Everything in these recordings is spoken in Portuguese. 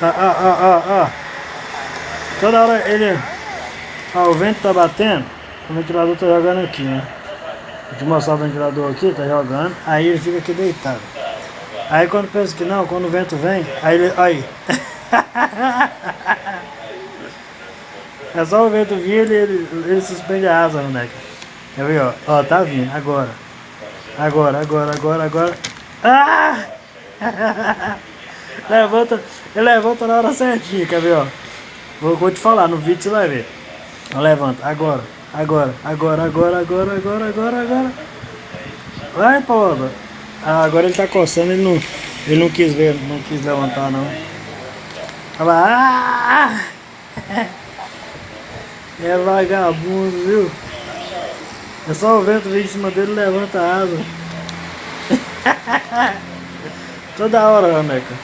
Ó. Toda hora ele... Ó, o vento tá batendo. O ventilador tá jogando aqui, né? Vou te mostrar o ventilador aqui, tá jogando. Aí ele fica aqui deitado. Aí quando pensa que não, quando o vento vem, aí ele... Aí. É só o vento vir, ele suspende a asa, moleque. Quer ver, ó? Ó, tá vindo, agora. Agora. Ah! Ele levanta na hora certinha, quer ver, ó? Vou te falar, no vídeo você vai ver. Ó, levanta, agora. Vai, Paulo. Ah, agora ele tá coçando, ele não quis ver, não quis levantar, não. Olha lá, é vagabundo, viu? É só o vento vir em cima dele e levanta a asa. Toda hora, Neca.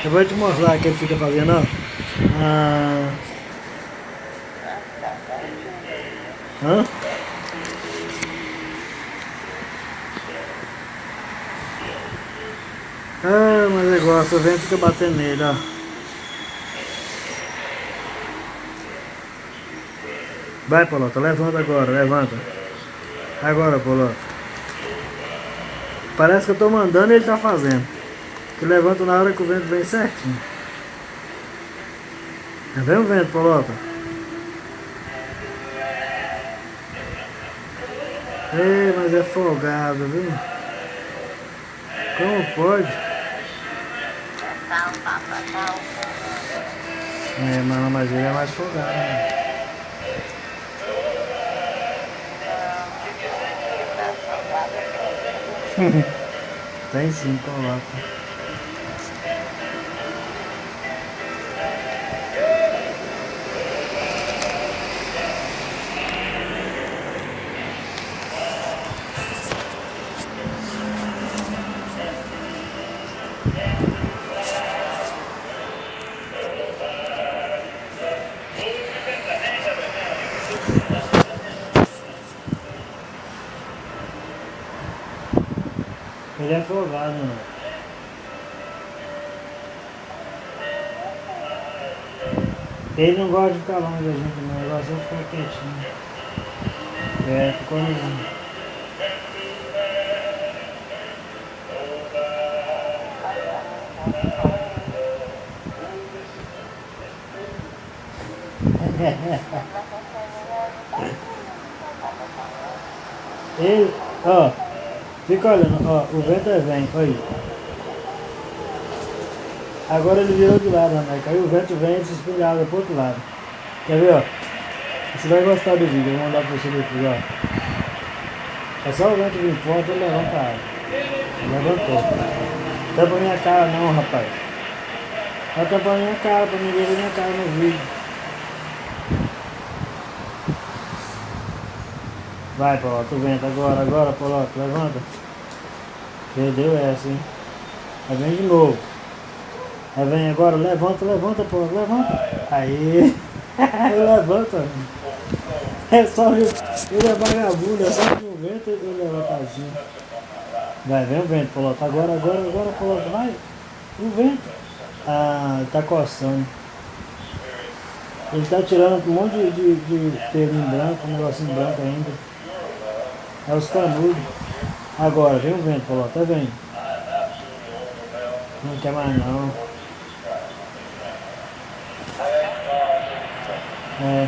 Eu vou te mostrar o que ele fica fazendo, ó. Hã? Ah, mas ele gosta, o vento fica batendo nele, ó. Vai, Polota, levanta agora, levanta. Agora, Polota. Parece que eu tô mandando e ele tá fazendo. Que levanta na hora que o vento vem certinho. Vem o vento, Polota. Ei, mas é folgado, viu? Como pode? É, mano, mas ele é mais folgado, né? Tem sim, Polota. Ele é folgado, mano. Ele não gosta de ficar longe da gente, não. Ele gosta de ficar quietinho. É, ficou no... Ele, ó, fica olhando, ó, o vento vem, olha. Agora ele virou de lado, né? Aí o vento vem e se espelha a água pro outro lado. Quer ver, ó? Você vai gostar do vídeo, eu vou mandar pra você depois, ó. É só o vento vir forte e levanta a água. Levantou. Tampa minha cara não, rapaz. Vai tampar minha cara pra ninguém ver minha cara no vídeo. Vai, Polota, o vento agora, Polota, levanta. Perdeu essa, hein? Aí vem de novo. Aí vem agora, levanta, Polota, levanta. Aí, levanta. É só ele é vagabundo, é só que o vento ele levanta assim. Vai, vem o vento, Polota, agora, Polota, vai. O vento. Ah, tá coçando. Ele tá tirando um monte de pelinho branco, um negocinho branco ainda. É os canudos. Agora, vem o vento, Polota, vem. Não quer mais não. É.